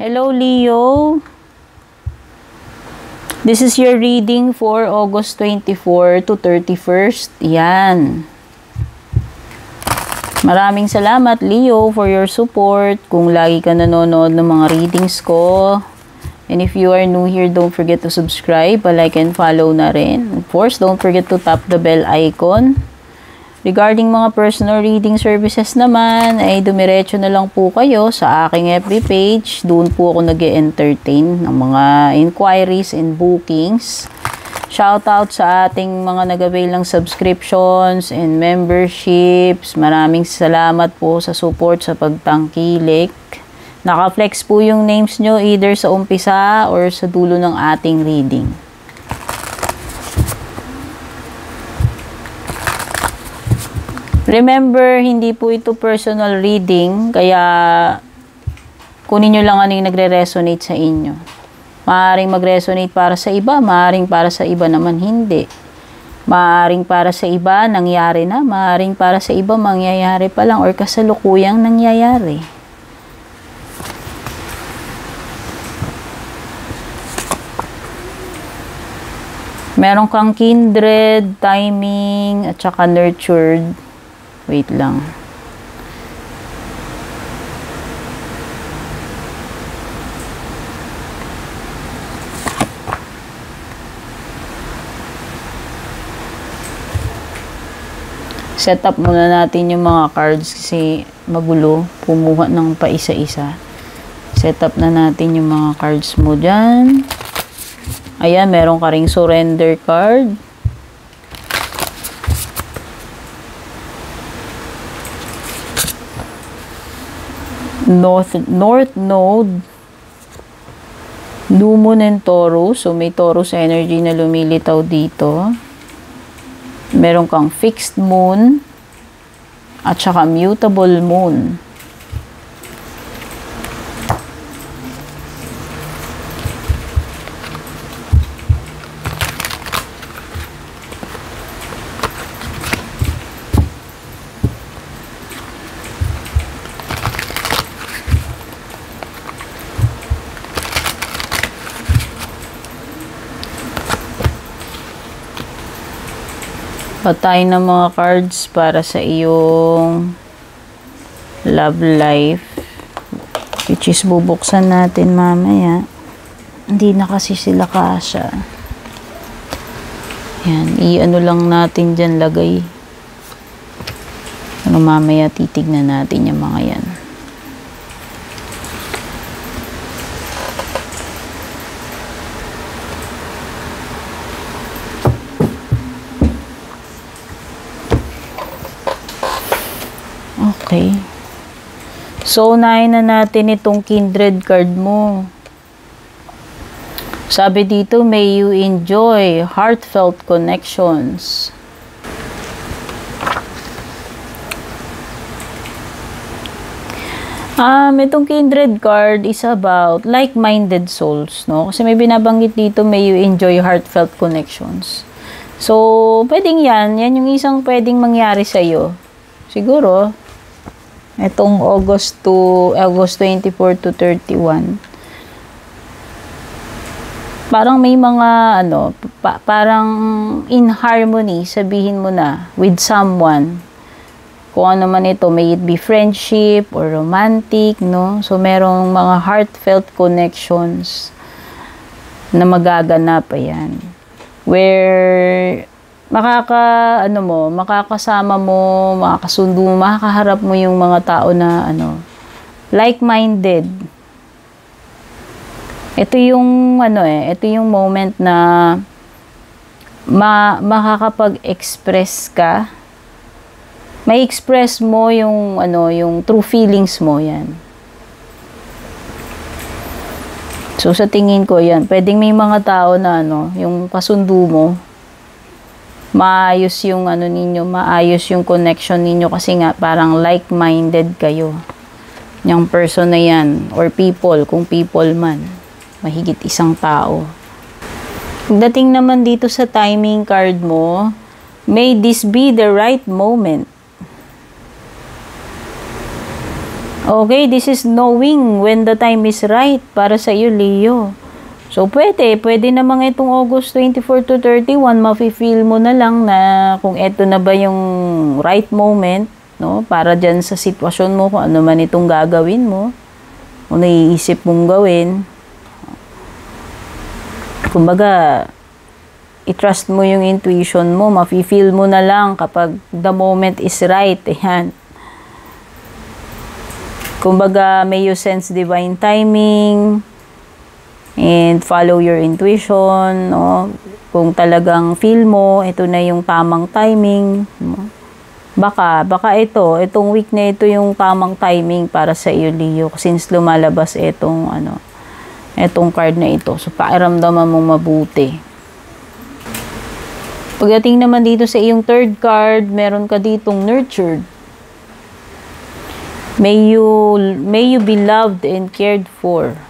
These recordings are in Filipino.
Hello, Leo. This is your reading for August 24 to 31st. Yan. Maraming salamat, Leo, for your support. Kung lagi ka nanonood ng mga readings ko. And if you are new here, don't forget to subscribe, like and follow na rin. Of course, don't forget to tap the bell icon. Regarding mga personal reading services naman, ay dumiretso na lang po kayo sa aking FB page. Doon po ako nag-entertain ng mga inquiries and bookings. Shoutout sa ating mga nag-avail ng subscriptions and memberships. Maraming salamat po sa support sa pagtangkilik. Naka-flex po yung names nyo either sa umpisa or sa dulo ng ating reading. Remember, hindi po ito personal reading, kaya kunin nyo lang ano yung nagre-resonate sa inyo. Maaaring mag-resonate para sa iba, maaaring para sa iba naman hindi. Maaaring para sa iba, nangyari na, maaaring para sa iba, mangyayari pa lang or kasalukuyang nangyayari. Meron kang kindred, timing, at saka nurtured. Wait lang. Set up muna natin yung mga cards kasi magulo. Pumuha ng paisa-isa. Set up na natin yung mga cards mo dyan. Ayan, meron ka ring surrender card. North Node, New Moon and Taurus. So, may Taurus energy na lumilitaw dito. Meron kang fixed moon at saka mutable moon. Patay ng mga cards para sa iyong love life, which is bubuksan natin mamaya. Hindi na kasi sila kasya. Yan, i-ano lang natin dyan lagay. Ano, mamaya titignan natin yung mga yan. Okay. So, unahin na natin itong kindred card mo. Sabi dito, may you enjoy heartfelt connections. Itong kindred card is about like-minded souls, no? Kasi may binabanggit dito, may you enjoy heartfelt connections. So, pwedeng yan. Yan yung isang pwedeng mangyari sa'yo. Siguro, itong August 24 to 31. Parang may mga, parang in harmony, sabihin mo na, with someone. Kung ano man ito, may it be friendship or romantic, no? So, merong mga heartfelt connections na magaganap, ayan. Where makakasama mo, makakasundo mo, makakaharap mo yung mga tao na like-minded. Ito yung ito yung moment na makakapag-express ka. May express mo yung yung true feelings mo, yan. So sa tingin ko yan, pwedeng may mga tao na yung kasundo mo, maayos yung ninyo, maayos yung connection ninyo kasi nga parang like-minded kayo. Yung person na yan, or people, kung people man, mahigit isang tao. Pagdating naman dito sa timing card mo, may this be the right moment. Okay, this is knowing when the time is right para sa iyo, Leo. So, pwede namang itong August 24 to 31, mafe-feel mo na lang na kung eto na ba yung right moment, no? Para dyan sa sitwasyon mo, kung ano man itong gagawin mo, o naiisip mong gawin. Kumbaga, i-trust mo yung intuition mo, mafe-feel mo na lang kapag the moment is right. Ayan. Kumbaga, may you sense divine timing, and follow your intuition, no? Kung talagang feel mo, ito na yung tamang timing, no? Baka itong week na ito yung tamang timing para sa iyo, Leo, since lumalabas itong card na ito. So, pakiramdaman mong mabuti. Pagdating naman dito sa iyong third card, meron ka ditong nurtured. May you be loved and cared for.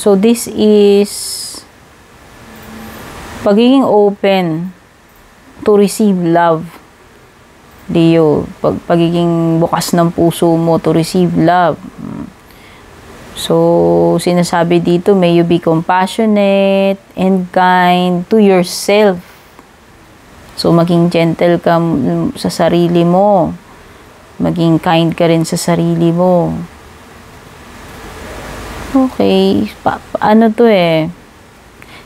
So, this is pagiging open to receive love, Leo. Pagiging bukas ng puso mo to receive love. So, sinasabi dito, may you be compassionate and kind to yourself. So, maging gentle ka sa sarili mo. Maging kind ka rin sa sarili mo. Okay, ano to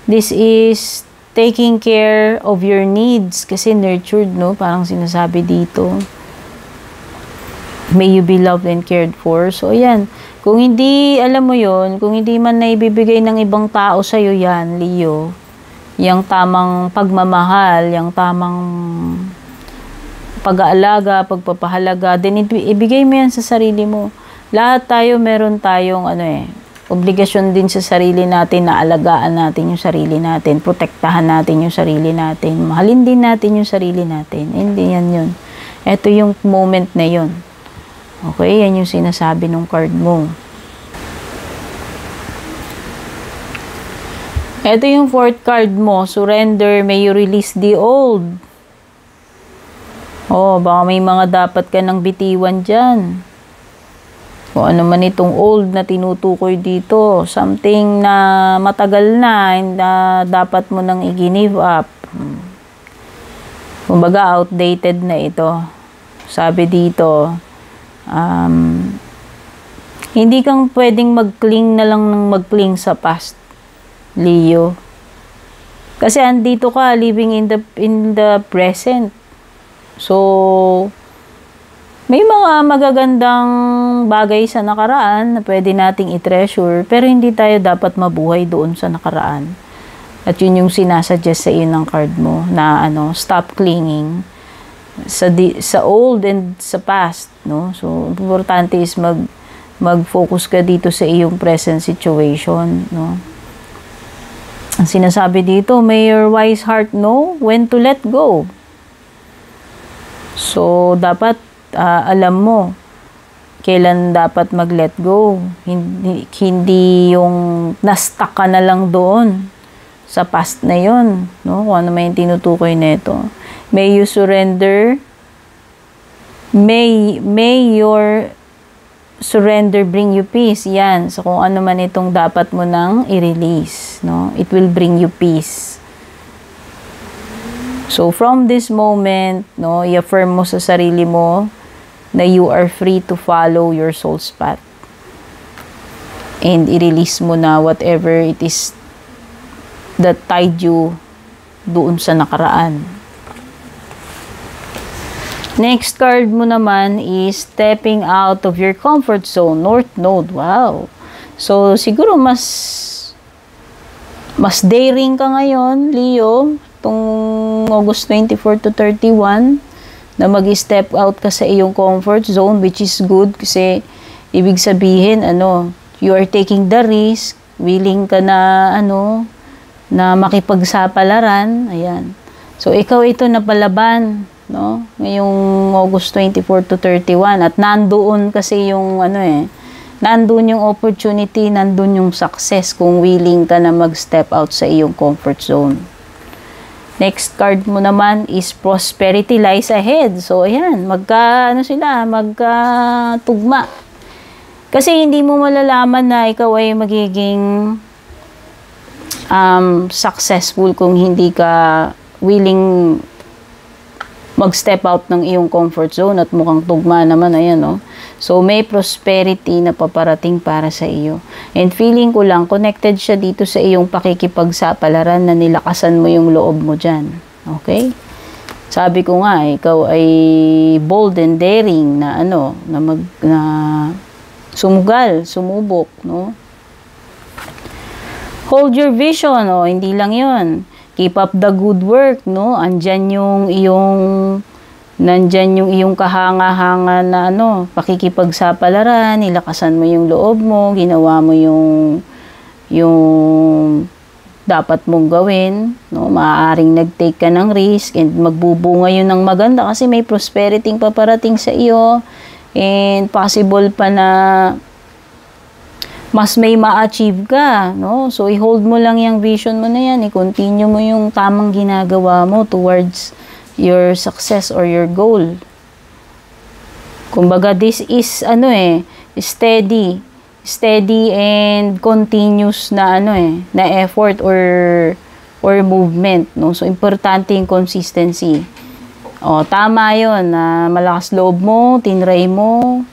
this is taking care of your needs kasi nurtured, no? Parang sinasabi dito. May you be loved and cared for. So, ayan. Kung hindi, alam mo yon, kung hindi man naibibigay ng ibang tao sa'yo yan, Leo, yung tamang pagmamahal, yung tamang pag-aalaga, pagpapahalaga, then ibigay mo yan sa sarili mo. Lahat tayo, meron tayong, obligasyon din sa sarili natin na alagaan natin yung sarili natin, protektahan natin yung sarili natin, mahalin din natin yung sarili natin. Hindi yan yun. Ito yung moment na yun. Okay, yan yung sinasabi ng card mo. Ito yung fourth card mo, surrender, may you release the old. Oh, baka may mga dapat ka nang bitiwan dyan. Kung ano man itong old na tinutukoy dito, something na matagal na dapat mo nang i-give up. Kumbaga, outdated na ito. Sabi dito, hindi kang pwedeng mag-cling na lang ng mag-cling sa past, Leo. Kasi andito ka, living in the present. So, may mga magagandang bagay sa nakaraan na pwede nating i-treasure, pero hindi tayo dapat mabuhay doon sa nakaraan. At yun yung sinasuggest sa iyo ng card mo, na stop clinging sa old and sa past, no? So, importante is mag-focus ka dito sa iyong present situation, no? Ang sinasabi dito, may your wise heart know when to let go. So, dapat alam mo kailan dapat mag-let go. Hindi yung na-stuck ka na lang doon sa past na yon, no? Kung ano may tinutukoy nito. May you surrender. May your surrender bring you peace. Yan. So, kung ano man itong dapat mo nang i-release, no? It will bring you peace. So, from this moment, no, i-affirm mo sa sarili mo na you are free to follow your soul's path. And i-release mo na whatever it is that tied you doon sa nakaraan. Next card mo naman is stepping out of your comfort zone, North Node. Wow! So, siguro mas daring ka ngayon, Leo, itong August 24 to 31, na mag-step out ka sa iyong comfort zone, which is good kasi ibig sabihin, you are taking the risk, willing ka na, na makipagsapalaran, ayan. So, ikaw ito na palaban, no? Ngayong August 24 to 31, at nandoon kasi yung, nandoon yung opportunity, nandoon yung success kung willing ka na mag-step out sa iyong comfort zone. Next card mo naman is prosperity lies ahead. So, ayan, magka-tugma. Kasi hindi mo malalaman na ikaw ay magiging successful kung hindi ka willing mag-step out ng iyong comfort zone at mukhang tugma naman, ayan, no? So, may prosperity na paparating para sa iyo. And feeling ko lang, connected siya dito sa iyong pakikipagsapalaran na nilakasan mo yung loob mo dyan. Okay? Sabi ko nga, ikaw ay bold and daring na sumugal, sumubok, no? Hold your vision, hindi lang yon. Keep up the good work, no? Nandyan yung iyong kahanga-hanga na pakikipagsapalaran, nilakasan mo yung loob mo, ginawa mo yung dapat mong gawin, no? Maaaring nag-take ka ng risk and magbubunga yun ng maganda kasi may prosperity paparating sa iyo and possible pa na mas may ma-achieve ka, no? So, i-hold mo lang yung vision mo na yan. I-continue mo yung tamang ginagawa mo towards your success or your goal. Kumbaga, this is, steady and continuous na, na effort or movement, no? So, importante yung consistency. Tama yun, na malakas loob mo, tinry mo.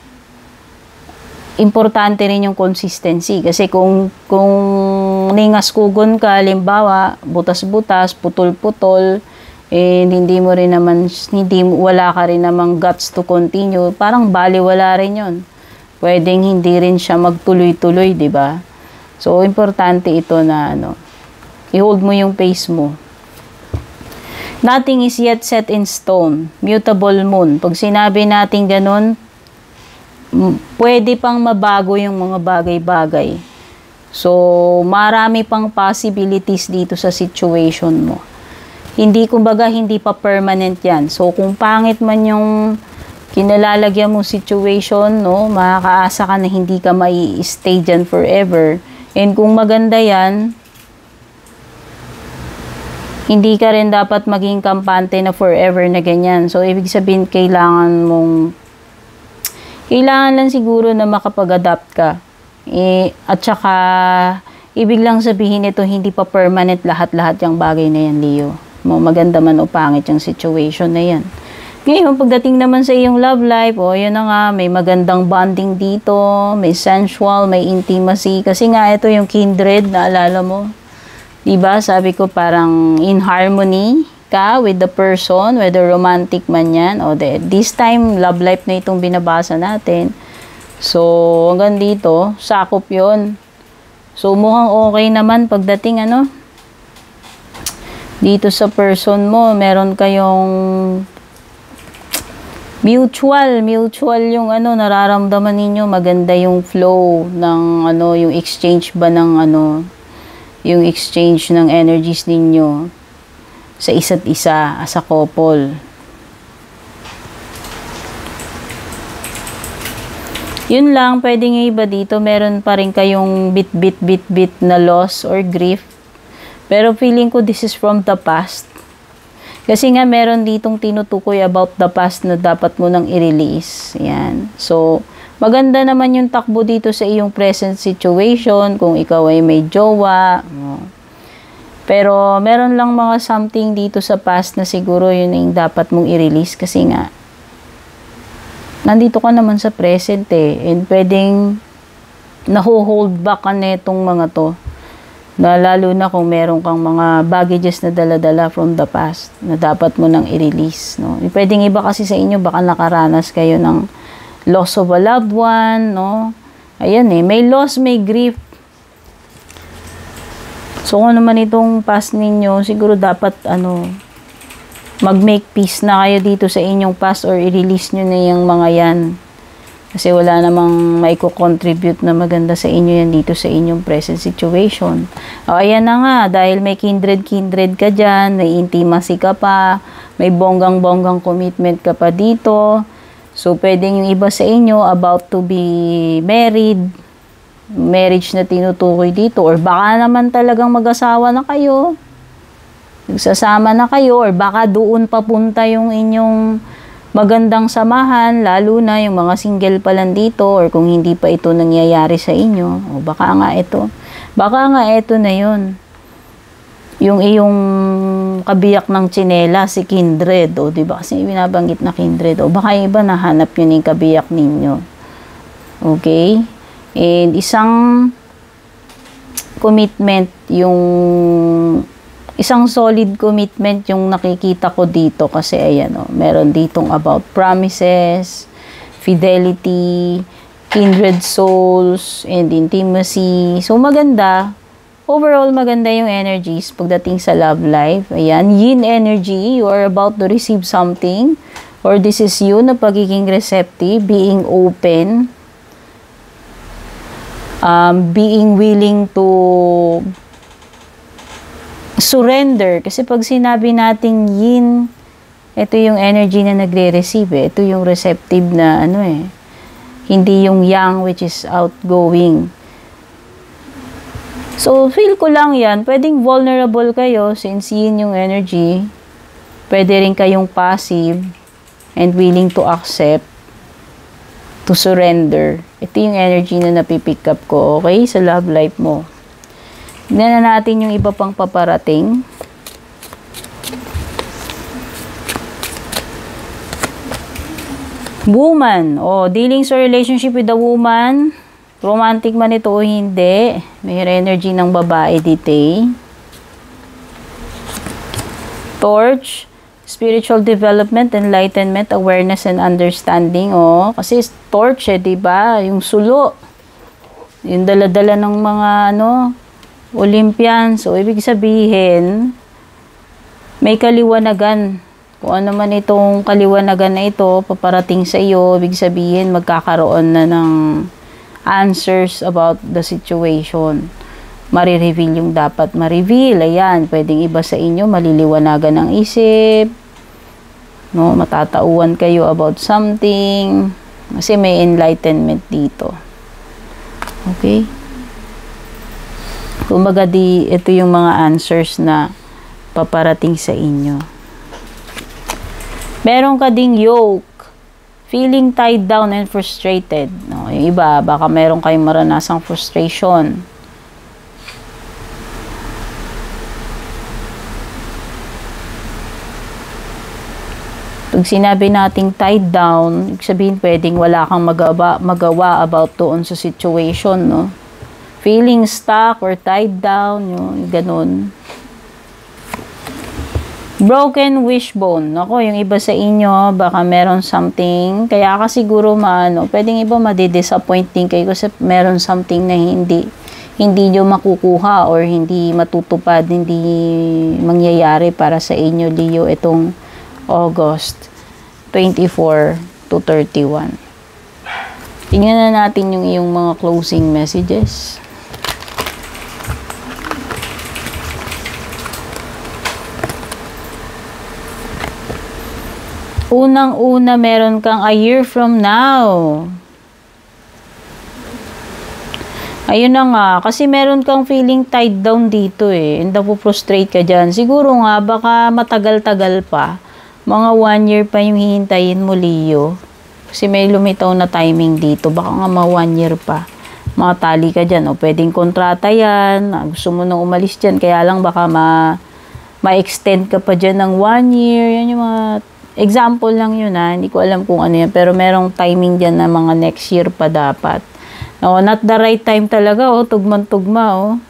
Importante rin yung consistency kasi kung ningas-kugon ka, halimbawa, butas-butas, putol-putol, wala ka rin namang guts to continue, parang baliwala rin yun. Pwedeng hindi rin siya magtuloy-tuloy, di ba? So, importante ito na, i-hold mo yung pace mo. Nothing is yet set in stone. Mutable moon. Pag sinabi natin ganun, pwede pang mabago yung mga bagay-bagay. So, marami pang possibilities dito sa situation mo. Hindi pa permanent yan. So, kung pangit man yung kinalalagyan mo situation, no, makakaasa ka na hindi ka mai-stay dyan forever. And kung maganda yan, hindi ka rin dapat maging kampante na forever na ganyan. So, ibig sabihin, kailangan lang siguro na makapag-adapt ka. At saka, ibig lang sabihin ito, hindi pa permanent lahat-lahat yung bagay na yan, Leo. Maganda man o pangit yung situation na yan. Ngayon, pagdating naman sa iyong love life, yun na nga, may magandang bonding dito, may sensual, may intimacy. Kasi nga, ito yung kindred, naalala mo. Diba? Sabi ko, parang in harmony ka with the person, whether romantic man yan, this time, love life na itong binabasa natin. So, hanggang dito, sakop yon. So, mukhang okay naman pagdating, dito sa person mo, meron kayong mutual yung nararamdaman ninyo, maganda yung flow ng yung exchange ba ng yung exchange ng energies ninyo sa isa't isa as a couple. Yun lang, pwedeng iba dito, meron pa rin kayong bit na loss or grief. Pero feeling ko this is from the past. Kasi nga meron ditong tinutukoy about the past na dapat mo nang i-release. Yan. So, maganda naman yung takbo dito sa iyong present situation kung ikaw ay may jowa. Pero meron lang mga something dito sa past na siguro yun yung dapat mong i-release kasi nga nandito ka naman sa present and pwedeng naho-hold back ka netong mga to. Na lalo na kung meron kang mga baggages na dala-dala from the past na dapat mo nang i-release, no? Pwedeng iba kasi sa inyo baka nakaranas kayo ng loss of a loved one, no? Ayan may loss, may grief. So, kung naman itong past ninyo, siguro dapat, mag-make peace na kayo dito sa inyong past or i-release nyo na yung mga yan. Kasi wala namang maiko-contribute na maganda sa inyo yan dito sa inyong present situation. Ayan na nga, dahil may kindred ka dyan, may intimacy ka pa, may bonggang-bonggang commitment ka pa dito. So, pwedeng yung iba sa inyo about to be married, marriage na tinutukoy dito, or baka naman talagang mag-asawa na kayo. Nagsasama na kayo or baka doon papunta yung inyong magandang samahan, lalo na yung mga single pa lang dito or kung hindi pa ito nangyayari sa inyo. O baka nga ito na yun. Yung iyong kabiyak ng tsinela, si Kindred, o diba? Kasi binabanggit na Kindred, o baka iba nahanap yun yung kabiyak ninyo. Okay? And isang commitment, isang solid commitment yung nakikita ko dito kasi ayan o, meron ditong about promises, fidelity, kindred souls, and intimacy. So maganda, overall maganda yung energies pagdating sa love life. Ayan, yin energy, you are about to receive something or this is you na pagiging receptive, being open, being willing to surrender. Kasi pag sinabi nating yin, ito yung energy na nagre-receive. Ito yung receptive na hindi yung yang which is outgoing. So, feel ko lang yan. Pwedeng vulnerable kayo since yin yung energy. Pwede rin kayong passive and willing to accept, to surrender. Ito yung energy na napipick up ko, okay? Sa love life mo. Tignan na natin yung iba pang paparating. Woman. Dealings or relationship with a woman. Romantic man ito o hindi. May energy ng babae dito eh. Torch. Spiritual development, enlightenment, awareness, and understanding. Kasi torch diba? Yung sulo. Yung dala-dala ng mga Olympian. So, ibig sabihin, may kaliwanagan. Kung ano man itong kaliwanagan na ito, paparating sa iyo, ibig sabihin, magkakaroon na ng answers about the situation. Marireveal yung dapat ma-reveal. Ayan, pwedeng iba sa inyo, maliliwanagan ang isip. Matatauhan kayo about something. Kasi may enlightenment dito. Okay? Kumbaga ito yung mga answers na paparating sa inyo. Meron ka ding yoke. Feeling tied down and frustrated. Yung iba, baka meron kayong maranasang frustration. Pag sinabi nating tied down, ibig sabihin pwedeng wala kang magawa about doon sa situation, Feeling stuck or tied down, yung ganun. Broken wishbone. Yung iba sa inyo, baka meron something. Kaya ka siguro pwedeng iba madidisappointing kayo kasi meron something na hindi nyo makukuha or hindi matutupad, hindi mangyayari para sa inyo, Leo, itong August 24 to 31. Tingnan na natin yung iyong mga closing messages. Unang-una, meron kang a year from now. Ayun na nga, kasi meron kang feeling tied down dito and napuprostrate ka dyan. Siguro nga, baka matagal-tagal pa. Mga 1 year pa yung hihintayin mo, Leo. Kasi may lumitaw na timing dito. Baka nga mga 1 year pa. Makatali ka dyan. Pwedeng kontrata yan. Gusto mo nang umalis dyan. Kaya lang baka ma-extend ka pa dyan ng 1 year. Yan yung mga example lang yun Hindi ko alam kung ano yan. Pero merong timing dyan na mga next year pa dapat. Not the right time talaga. Tugman-tugma.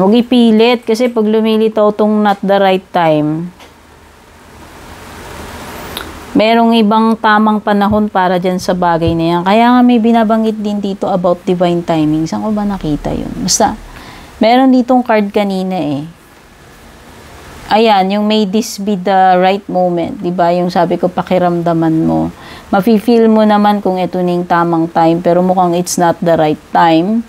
Huwag ipilit. Kasi pag lumilitaw tong not the right time, merong ibang tamang panahon para dyan sa bagay na yan. Kaya nga may binabanggit din dito about divine timing. Saan ko ba nakita yun? Basta, meron ditong card kanina Ayan, yung may this be the right moment. Diba? Yung sabi ko, pakiramdaman mo. Mafe-feel mo naman kung ito na yung tamang time. Pero mukhang it's not the right time.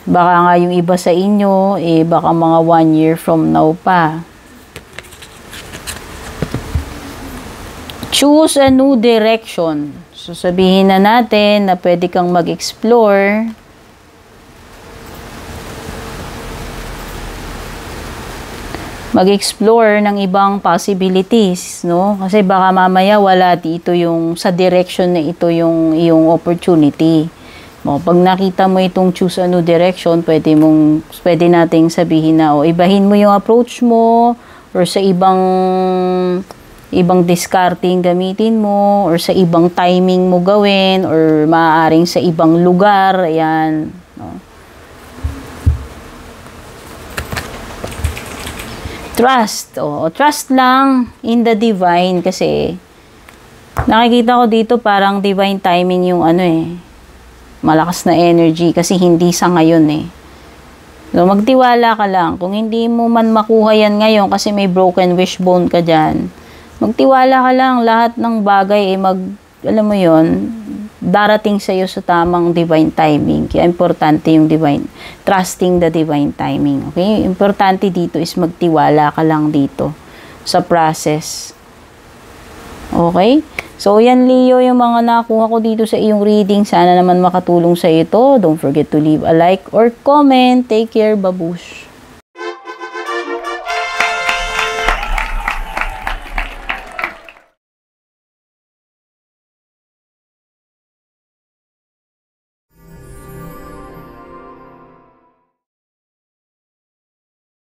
Baka nga yung iba sa inyo, baka mga 1 year from now pa. Choose a new direction. So, sabihin na natin na pwede kang mag-explore. mag-explore ng ibang possibilities, no? Kasi baka mamaya wala dito yung sa direction na ito yung opportunity. No, pag nakita mo itong choose a new direction, pwede nating sabihin na ibahin mo yung approach mo or sa ibang discarding gamitin mo or sa ibang timing mo gawin or maaaring sa ibang lugar, ayan, no? Trust. Trust lang in the divine kasi nakikita ko dito parang divine timing yung malakas na energy kasi hindi sa ngayon . So, magtiwala ka lang. Kung hindi mo man makuha yan ngayon kasi may broken wishbone ka dyan, magtiwala ka lang. Lahat ng bagay alam mo yon, darating sa iyo sa tamang divine timing. Kaya importante yung trusting the divine timing. Okay? Importante dito is magtiwala ka lang dito sa process. Okay? So, yan Leo, yung mga nakuha ko dito sa iyong reading. Sana naman makatulong sa ito. Don't forget to leave a like or comment. Take care, babush!